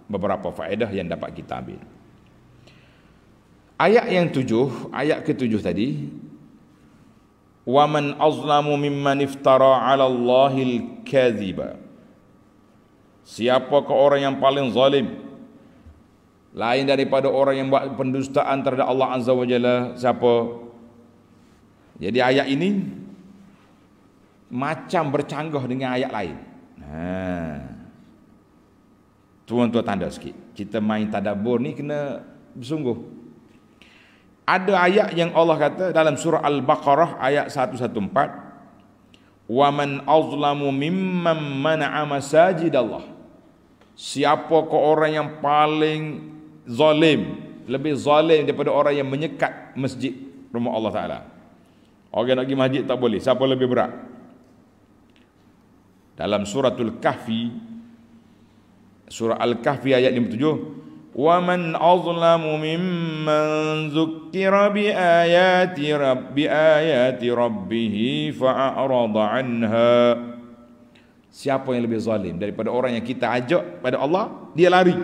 beberapa faedah yang dapat kita ambil. Ayat yang 7, ayat ke-7 tadi, wa man azlamu mimman iftara 'ala Allahil kadhiba. Siapakah orang yang paling zalim lain daripada orang yang buat pendustaan terhadap Allah Azza wa Jalla? Siapa? Jadi ayat ini macam bercanggah dengan ayat lain. Tuan-tuan tanda sikit. Kita main tadabbur ni kena bersungguh. Ada ayat yang Allah kata dalam surah Al-Baqarah ayat 114, wa man azlamu mimman mana'a masajidallah. Siapakah orang yang paling zalim, lebih zalim daripada orang yang menyekat masjid rumah Allah Taala? Orang nak pergi masjid tak boleh. Siapa lebih berat? Dalam suratul Kahfi, surah Al-Kahfi ayat 57, wa man azlamu mimman zukkira bi ayati rabbih fa'arada anha. Siapa yang lebih zalim daripada orang yang kita ajak pada Allah, dia lari,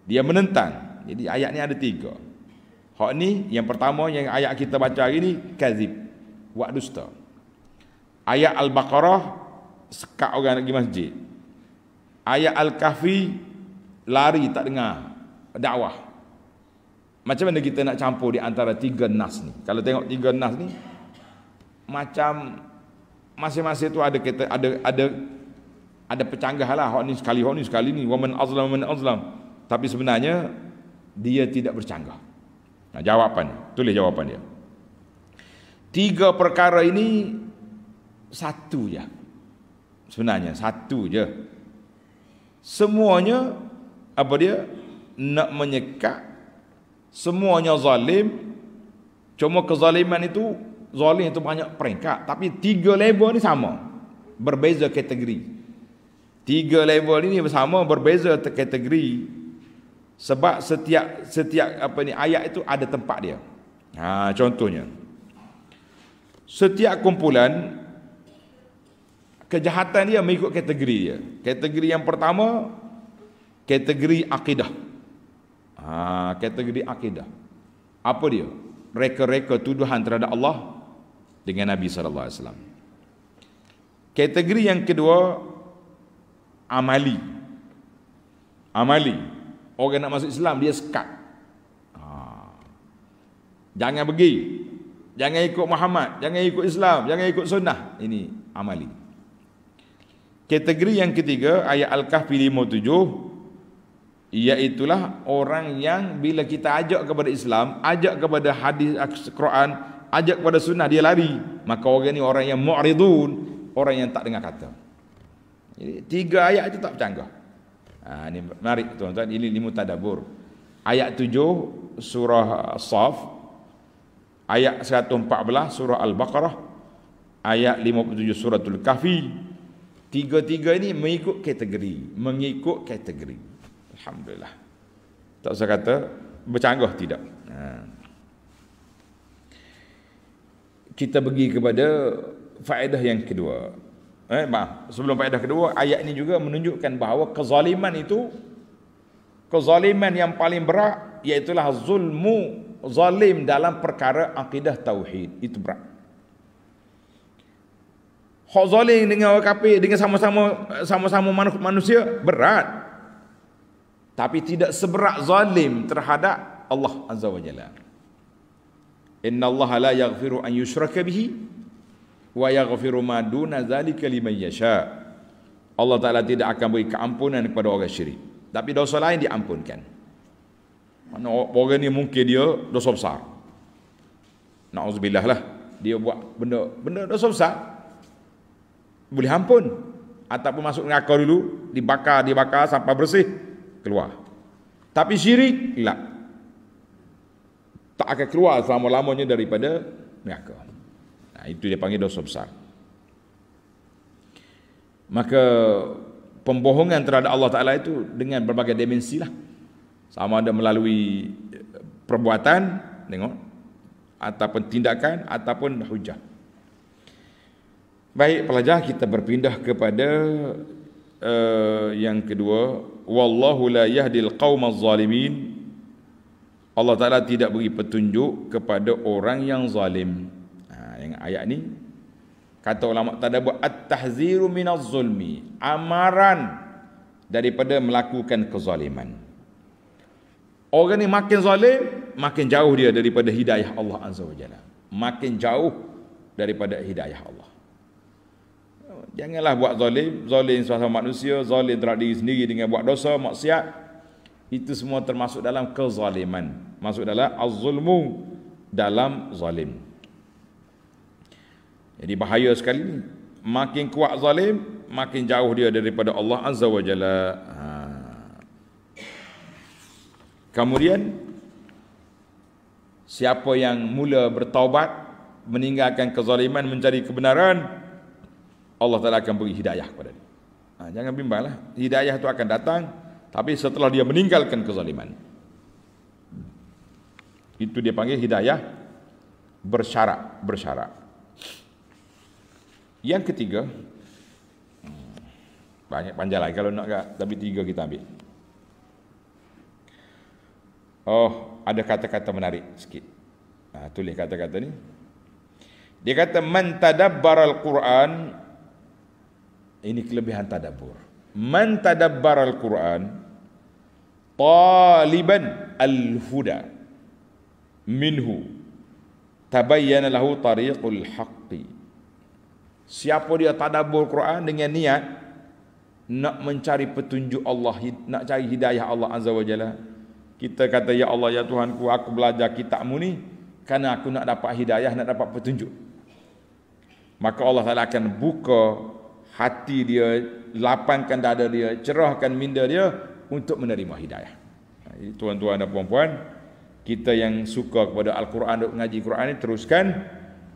dia menentang. Jadi ayat ni ada 3. Hak ni yang pertama yang ayat kita baca hari ni, kazib, buat dusta. Ayat Al-Baqarah, sekat orang nak pergi masjid. Ayat Al-Kahfi, lari tak dengar dakwah. Macam mana kita nak campur di antara 3 nas ni? Kalau tengok 3 nas ni, macam masing-masing tu ada pecanggah lah. Hak ni sekali ni. Wa man azlam. Tapi sebenarnya dia tidak bercanggah. Nah, jawapan, tulis jawapan dia. 3 perkara ini satu je. Sebenarnya satu je. Semuanya apa dia? Nak menyekat. Semuanya zalim. Cuma kezaliman itu, zalim itu banyak peringkat, tapi 3 level ni sama, berbeza kategori. 3 level ini bersama, berbeza kategori. Sebab setiap apa ni ayat itu ada tempat dia. Contohnya, setiap kumpulan kejahatan dia mengikut kategori dia. Kategori yang pertama, kategori akidah. Kategori akidah. Apa dia? Reka-reka tuduhan terhadap Allah dengan Nabi sallallahu alaihi wasallam. Kategori yang kedua, amali. Orang nak masuk Islam, dia sekat. Jangan pergi, jangan ikut Muhammad, jangan ikut Islam, jangan ikut sunnah. Ini amali. Kategori yang ketiga, ayat Al-Kahfi 57, iaitulah orang yang bila kita ajak kepada Islam, ajak kepada hadis Quran, ajak kepada sunnah, dia lari. Maka orang ni orang yang mu'ridun, orang yang tak dengar kata. Jadi 3 ayat itu tak bercanggah. Ini mari tuan-tuan, ini ilmu tadabbur. Ayat 7 surah As-Saff, ayat 114 surah Al-Baqarah, ayat 57 suratul Kahfi. 3 ini mengikut kategori. Alhamdulillah. Tak usah kata bercanggah, tidak. Kita pergi kepada faedah yang kedua. Sebelum faedah kedua, ayat ini juga menunjukkan bahawa kezaliman itu, kezaliman yang paling berat, iaitulah zalim dalam perkara akidah tauhid. Itu berat. Hak zalim dengan orang kafir, dengan sama-sama manusia, berat. Tapi tidak seberat zalim terhadap Allah Azza wa Jalla. Inna Allah la yaghfiru an yushraka bihi wa yaghfiru ma duna zalika liman yasha. Allah Taala tidak akan beri keampunan kepada orang syirik, tapi dosa lain diampunkan. Mana orang ni mungkin dia dosa besar, na'udzubillah lah, dia buat benda dosa besar, boleh ampun, ataupun masuk neraka dulu, dibakar sampai bersih, keluar. Tapi syirik tak akan keluar selama-lamanya daripada neraka. Itu dia panggil dosa besar. Maka pembohongan terhadap Allah Ta'ala itu dengan berbagai dimensi lah. Sama ada melalui perbuatan, tengok, ataupun tindakan, ataupun hujah. Baik pelajar, kita berpindah kepada yang kedua, wallahu la yahdil qaumaz zalimin. Allah Ta'ala tidak beri petunjuk kepada orang yang zalim. Yang ayat ni kata ulama tadabbur, at-tahziru minaz zulmi, amaran daripada melakukan kezaliman. Orang ni makin zalim, makin jauh dia daripada hidayah Allah Azza wa Jalla. Makin jauh daripada hidayah Allah. Janganlah buat zalim, zalim sesama manusia, zalim terhadap diri sendiri dengan buat dosa, maksiat. Itu semua termasuk dalam kezaliman. Masuk dalam az-zulmu, dalam zalim. Jadi bahaya sekali ni. Makin kuat zalim, makin jauh dia daripada Allah Azza wa Jalla. Kemudian siapa yang mula bertaubat, meninggalkan kezaliman, mencari kebenaran, Allah Ta'ala akan beri hidayah kepada dia. Jangan bimbanglah, hidayah itu akan datang, tapi setelah dia meninggalkan kezaliman. Itu dia panggil hidayah bersyarat. Yang ketiga, banyak panjang lagi kalau nak, tapi 3 kita ambil. Ada kata-kata menarik sikit. Tulis kata-kata ni. Dia kata man tadabbaral Quran. Ini kelebihan tadabbur. Man tadabbaral Quran taliban al-huda minhu tabayyana lahu tariqul haqqi. Siapa dia tadabbur Quran dengan niat nak mencari petunjuk Allah, nak cari hidayah Allah Azza wa Jalla. Kita kata, ya Allah, ya Tuhanku, aku belajar kitab-Mu ni kerana aku nak dapat hidayah, nak dapat petunjuk. Maka Allah Ta'ala akan buka hati dia, lapangkan dada dia, cerahkan minda dia untuk menerima hidayah. Tuan-tuan dan puan-puan, kita yang suka kepada Al-Quran, mengaji Quran ni, teruskan.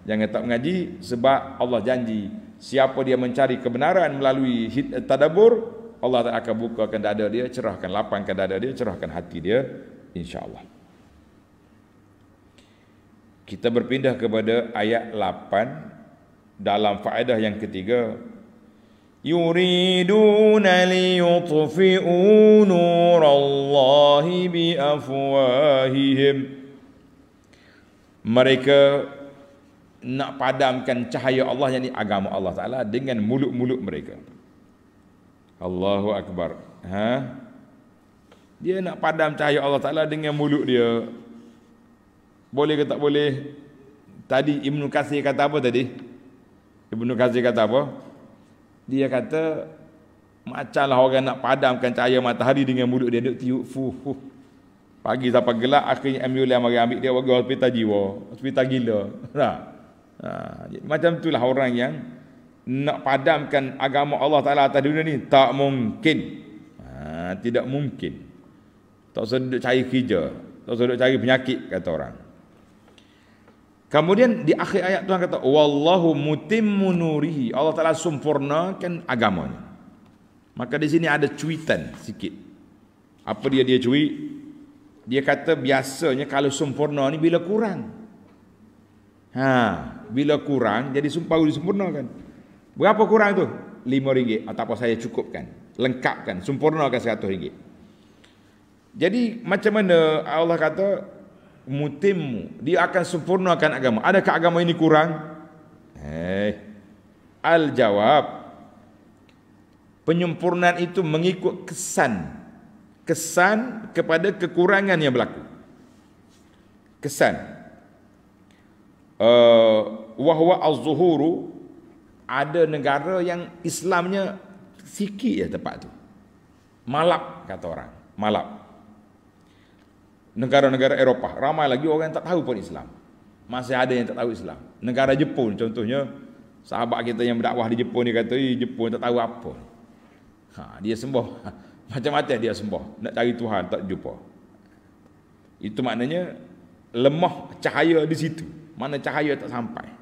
Jangan tak mengaji, sebab Allah janji siapa dia mencari kebenaran melalui tadabbur, Allah Ta'ala akan bukakan dada dia, cerahkan, lapangkan dada dia, cerahkan hati dia, insya-Allah. Kita berpindah kepada ayat 8 dalam faedah yang ketiga. Yuriduna liyutfi'u nurallahi biafwahihim. Mereka nak padamkan cahaya Allah, yang ini agama Allah Ta'ala, dengan mulut-mulut mereka. Allahu Akbar. Dia nak padam cahaya Allah Ta'ala dengan mulut dia. Boleh ke tak boleh? Tadi Ibnu Katsir kata apa tadi? Ibnu Katsir kata apa? Dia kata macamlah orang nak padamkan cahaya matahari dengan mulut dia, duk tiup fuh. Pagi sampai gelap, akhirnya ambulans mari ambil dia pergi hospital jiwa, hospital gila. Macam itulah orang yang nak padamkan agama Allah Ta'ala atas dunia ni. Tak mungkin. Tidak mungkin. Tak usah duduk cari kerja, tak usah duduk cari penyakit, kata orang. Kemudian di akhir ayat Tuhan kata, wallahu mutimmu nurihi. Allah Ta'ala sempurnakan agamanya. Maka di sini ada cuitan sikit. Apa dia cuit? Dia kata biasanya kalau sempurna ni bila kurang. Bila kurang jadi baru disempurnakan. Berapa kurang tu? RM5. Atau apa, saya cukupkan, lengkapkan, sempurnakan RM100. Jadi macam mana Allah kata mutimmu, dia akan sempurnakan agama. Adakah agama ini kurang? Al-jawab, penyempurnaan itu mengikut kesan kepada kekurangan yang berlaku. Kesan. Wahwa az-zuhuru, ada negara yang Islamnya sikit je tempat tu. Malap, kata orang. Malap. Negara-negara Eropah, ramai lagi orang yang tak tahu pun Islam. Masih ada yang tak tahu Islam. Negara Jepun contohnya, sahabat kita yang berdakwah di Jepun, dia kata, Jepun tak tahu apa. Dia sembah macam-macam, dia sembah, nak cari Tuhan tak jumpa. Itu maknanya lemah cahaya di situ. Mana cahaya tak sampai.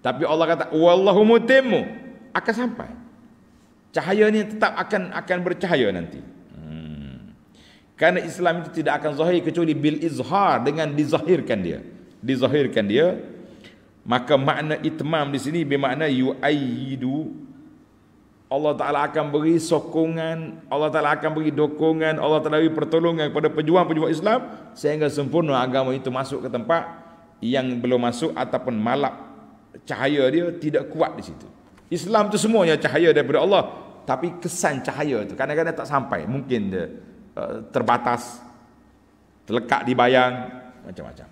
Tapi Allah kata wallahu mutimmu, akan sampai. Cahaya ni tetap akan bercahaya nanti. Karena Islam itu tidak akan zahir kecuali bil izhar, dengan dizahirkan dia. Maka makna itmam di sini bermakna yu'ayyidu Allah Ta'ala akan beri sokongan, Allah Ta'ala akan beri dokongan, Allah Ta'ala beri pertolongan kepada pejuang-pejuang Islam sehingga sempurna agama itu masuk ke tempat yang belum masuk ataupun malap cahaya dia tidak kuat di situ. Islam tu semuanya cahaya daripada Allah, tapi kesan cahaya tu kadang-kadang tak sampai, mungkin dia terbatas, terlekat di bayang, macam-macam.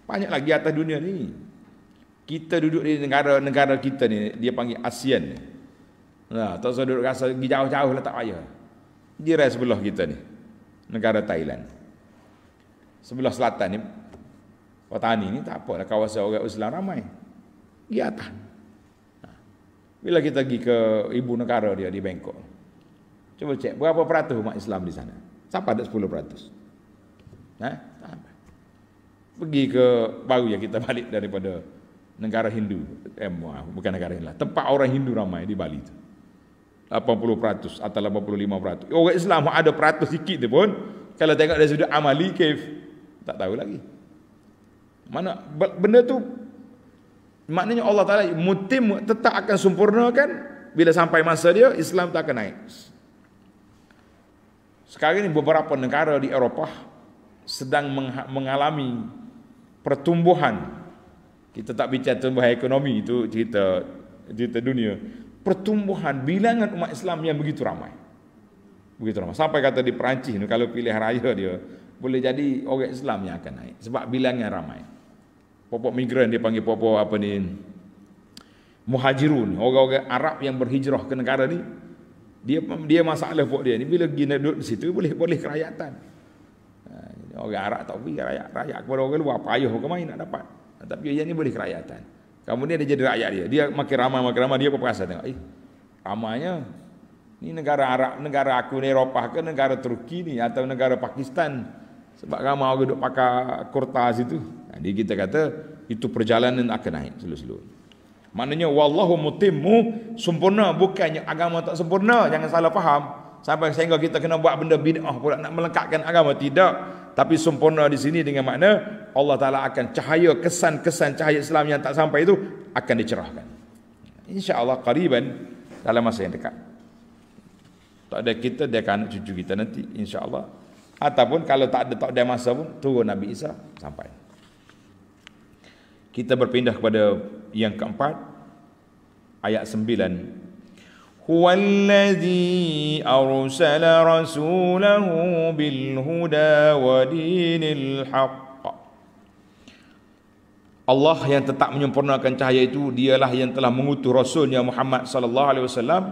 Banyak lagi atas dunia ni. Kita duduk di negara kita ni, dia panggil ASEAN. Nah, tak usah duduk rasa pergi jauh-jauh lah, tak payah. Jiran sebelah kita ni, negara Thailand. Sebelah selatan ni, Watani ni tak apalah, kawasan orang Islam ramai. Di atas. Nah, bila kita pergi ke ibu negara dia di Bangkok, cuba cek berapa peratus umat Islam di sana. Siapa ada 10%? Nah, pergi ke baru ya kita balik daripada negara Hindu, bukan negara Hindu lah, tempat orang Hindu ramai di Bali tu. 80% atau 85%. Orang Islam ada peratus sikit tu pun, kalau tengok dari sudut amali, tak tahu lagi. Mana benda tu, maknanya Allah Ta'ala mutim tetap akan sempurnakan bila sampai masa dia, Islam tak akan naik. Sekarang ini beberapa negara di Eropah sedang mengalami pertumbuhan. Kita tak bicara tumbuhan ekonomi, itu cerita dunia. Pertumbuhan bilangan umat Islam yang begitu ramai. Sampai kata di Perancis, kalau pilih raya dia, boleh jadi orang Islam yang akan naik sebab bilangan ramai. Popok migran dia panggil popok apa ni, muhajirun, orang-orang Arab yang berhijrah ke negara ni. Dia masalah pokok dia ni, bila pergi duduk di situ boleh kerakyatan. Orang Arab tak pergi rakyat kepada orang luar, payah ke main nak dapat. Tapi yang ni boleh kerakyatan. Kemudian dia jadi rakyat dia. Dia makin ramai dia pun perasa tengok. Ramainya ni negara Arab, negara aku ni Eropah ke negara Turki ni atau negara Pakistan. Sebab ramai orang duduk pakai kurta situ. Jadi kita kata itu perjalanan akan naik slow-slow. Maknanya wallahu mutimmu, sempurna, bukannya agama tak sempurna. Jangan salah faham. Sampai sehingga kita kena buat benda bid'ah pula nak melengkapkan agama, tidak. Tapi sempurna di sini dengan makna Allah Ta'ala akan cahaya, kesan-kesan cahaya Islam yang tak sampai itu akan dicerahkan. InsyaAllah qariban, dalam masa yang dekat. Tak ada kita, dia akan anak cucu kita nanti, insyaAllah. Ataupun kalau tak ada masa pun, turun Nabi Isa sampai. Kita berpindah kepada yang keempat, ayat 9. Huwallazi arsala rasulahu bil huda wa dinil haqq. Allah yang tetap menyempurnakan cahaya itu, dialah yang telah mengutus Rasulnya Muhammad sallallahu alaihi wasallam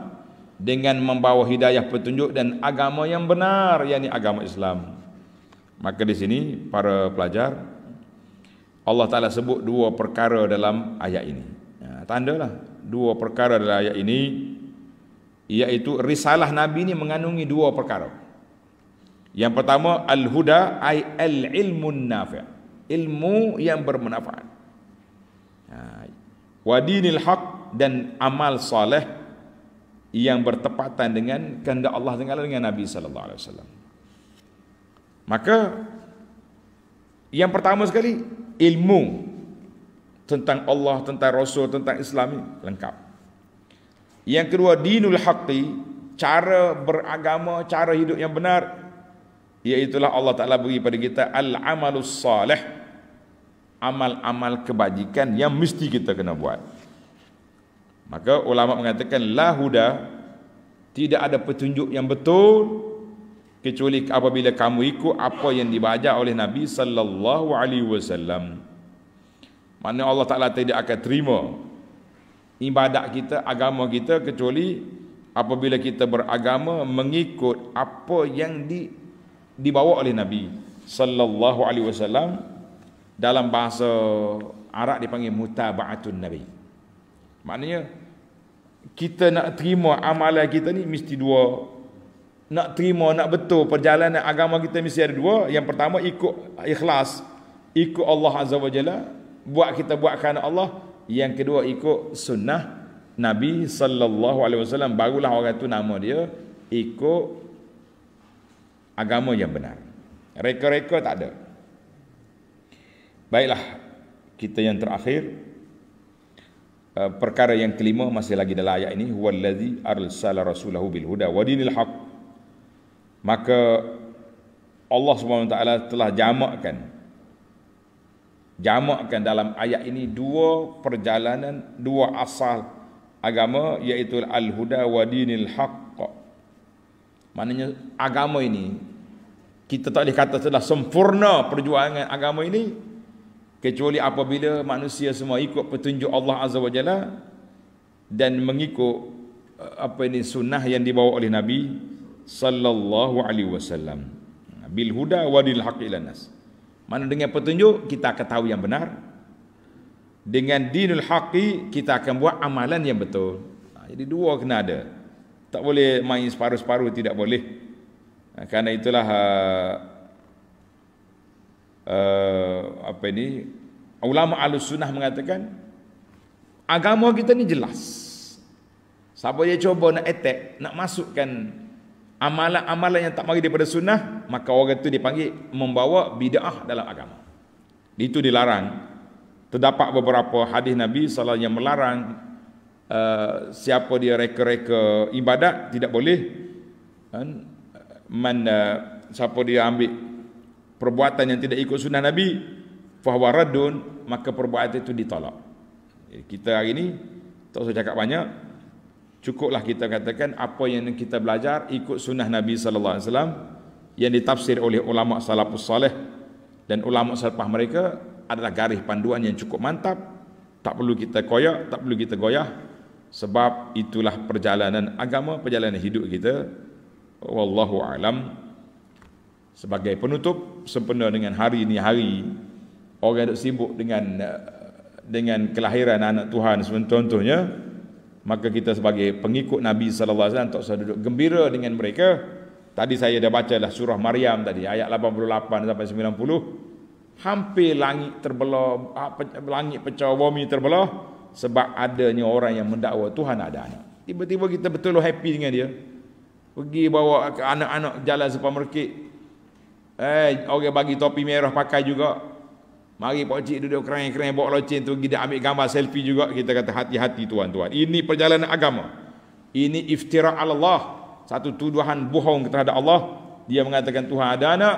dengan membawa hidayah petunjuk dan agama yang benar, yakni agama Islam. Maka di sini para pelajar, Allah Ta'ala sebut dua perkara dalam ayat ini. Tandalah dua perkara dalam ayat ini, iaitu risalah Nabi ini mengandungi dua perkara. Yang pertama, al-huda ay al-ilmun nafi', ilmu yang bermanfaat. Wa dinil haq, dan amal saleh yang bertepatan dengan kehendak Allah dengan Nabi sallallahu alaihi wasallam. Maka yang pertama sekali, ilmu tentang Allah, tentang Rasul, tentang Islam ini lengkap. Yang kedua, dinul haqqi, cara beragama, cara hidup yang benar, iaitulah Allah Ta'ala beri pada kita al-amalus salih, amal-amal kebajikan yang mesti kita kena buat. Maka ulama mengatakan la huda, tidak ada petunjuk yang betul kecuali apabila kamu ikut apa yang dibaca oleh Nabi sallallahu alaihi wasallam. Maknanya Allah Ta'ala tidak akan terima ibadat kita, agama kita, kecuali apabila kita beragama mengikut apa yang dibawa oleh Nabi sallallahu alaihi wasallam. Dalam bahasa Arab dipanggil mutaba'atun Nabi. Maknanya kita nak terima amalan kita ni mesti dua. Nak terima, nak betul perjalanan agama kita mesti ada dua. Yang pertama, ikut ikhlas, ikut Allah Azza wa Jalla, buat kita buat kerana Allah. Yang kedua, ikut sunnah Nabi sallallahu alaihi wasallam. Barulah orang tu nama dia ikut agama yang benar. Reka-reka tak ada. Baiklah, kita yang terakhir, perkara yang kelima masih lagi dalam ayat ini, huwallazi arsala rasulahu bil huda wa dinil haq. Maka Allah SWT telah jamakkan dalam ayat ini dua perjalanan, dua asal agama, iaitu al-huda wa dinil haq. Maknanya agama ini kita tak boleh kata telah sempurna perjuangan agama ini kecuali apabila manusia semua ikut petunjuk Allah Azza wa Jalla dan mengikut sunnah yang dibawa oleh Nabi sallallahu alaihi wasallam. Bil huda wa dinil haq ilan nas. Mana dengan petunjuk kita akan tahu yang benar. Dengan dinul haqi kita akan buat amalan yang betul. Jadi dua kena ada. Tak boleh main separuh-separuh, tidak boleh. Karena itulah ulama Ahlus-Sunnah mengatakan agama kita ni jelas. Siapa dia cuba nak attack, nak masukkan amalan-amalan yang tak mari daripada sunnah, maka orang itu dipanggil membawa bid'ah dalam agama. Itu dilarang. Terdapat beberapa hadis Nabi SAW yang melarang siapa dia reka-reka ibadat, tidak boleh. Siapa dia ambil perbuatan yang tidak ikut sunnah Nabi, fahuwa raddun, maka perbuatan itu ditolak. Kita hari ini tak usah cakap banyak, cukuplah kita katakan apa yang kita belajar ikut sunnah Nabi sallallahu alaihi wasallam yang ditafsir oleh ulama salafus saleh dan ulama salafah mereka adalah garis panduan yang cukup mantap. Tak perlu kita koyak, tak perlu kita goyah, sebab itulah perjalanan agama, perjalanan hidup kita. Wallahu alam. Sebagai penutup, sempena dengan hari ini hari orang duk sibuk dengan kelahiran anak Tuhan contohnya, maka kita sebagai pengikut Nabi sallallahu alaihi wasallam tak usah duduk gembira dengan mereka. Tadi saya dah bacalah surah Maryam tadi ayat 88 sampai 90. Hampir langit terbelah, langit pecah, bumi terbelah sebab adanya orang yang mendakwa Tuhan ada anak. Tiba-tiba kita betul happy dengan dia. Pergi bawa anak-anak jalan supermarket. Orang bagi topi merah pakai juga. Mari pak cik duduk keren-keren bawa loceng tu pergi dia ambil gambar selfie juga. Kita kata hati-hati tuan-tuan. Ini perjalanan agama. Ini iftira' ala Allah. Satu tuduhan bohong terhadap Allah. Dia mengatakan Tuhan ada anak.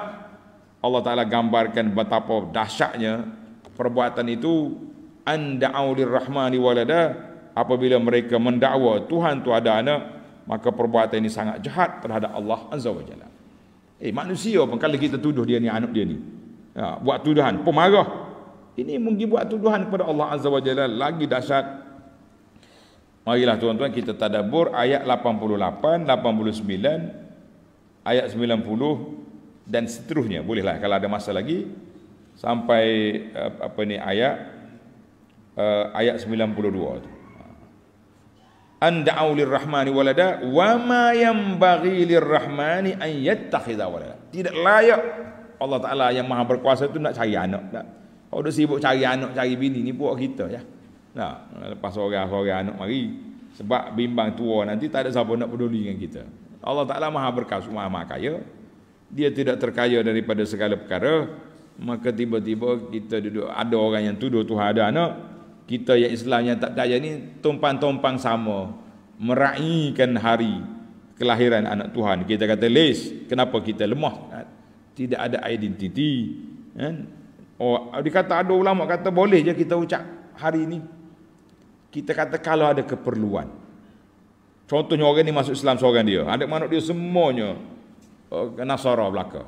Allah Ta'ala gambarkan betapa dahsyatnya perbuatan itu. Anda'au lirrahmani walada. Apabila mereka mendakwa Tuhan tu ada anak, maka perbuatan ini sangat jahat terhadap Allah Azza wa Jalla. Manusia pun kalau kita tuduh dia ni anak dia ni, buat tuduhan, pemarah. Ini mungkin buat tuduhan kepada Allah Azza wa Jalla lagi dahsyat. Marilah tuan-tuan kita tadabbur ayat 88, 89, ayat 90 dan seterusnya. Bolehlah kalau ada masa lagi sampai ayat 92 tu. Anda'u lirrahmani walada wa ma yanbaghi lirrahmani an yattakhidha walada. Tidak layak Allah Ta'ala yang maha berkuasa itu nak cari anak. Kalau dah sibuk cari anak, cari bini ni buat kita ya. Lepas orang anak mari. Sebab bimbang tua nanti tak ada siapa nak peduli dengan kita. Allah Ta'ala maha berkuasa, maha kaya. Dia tidak terkaya daripada segala perkara. Maka tiba-tiba kita duduk, ada orang yang tuduh Tuhan ada anak. Kita yang Islam yang tak percaya ni tumpang-tumpang sama meraihkan hari kelahiran anak Tuhan. Kita kata les, kenapa kita lemah? Tidak ada identiti. Dikata ada ulama kata boleh je kita ucap hari ini. Kita kata kalau ada keperluan. Contohnya orang ni masuk Islam seorang dia, anak-anak dia semuanya Nasara belaka,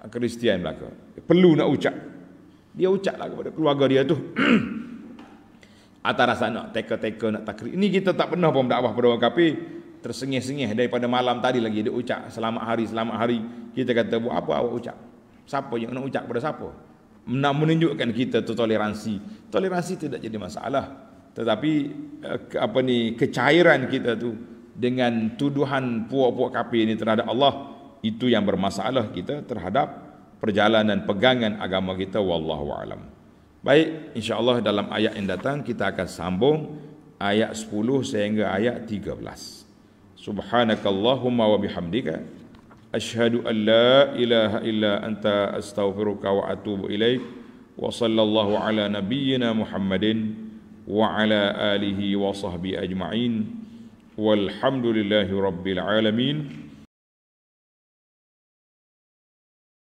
Kristian belaka. Perlu nak ucap. Dia ucaplah kepada keluarga dia tu. Atas rasa nak teka-teka nak takrib. Ini kita tak pernah pun berdakwah pada orang kafir. Tersengih-sengih daripada malam tadi lagi dia ucap selamat hari. Kita kata buat apa awak ucap? Siapa yang nak ucap pada siapa? Nak menunjukkan kita tu toleransi. Toleransi tidak jadi masalah. Tetapi kecairan kita tu dengan tuduhan puak-puak kafir ini terhadap Allah, itu yang bermasalah kita terhadap perjalanan pegangan agama kita. Wallahu a'lam. Baik, insya-Allah dalam ayat yang datang kita akan sambung ayat 10 sehingga ayat 13. Subhanakallahumma wa bihamdika asyhadu an la ilaha illa anta astaghfiruka wa atubu ilaik. Wa sallallahu ala nabiyyina Muhammadin wa ala alihi wa sahbihi ajma'in. Walhamdulillahi rabbil alamin.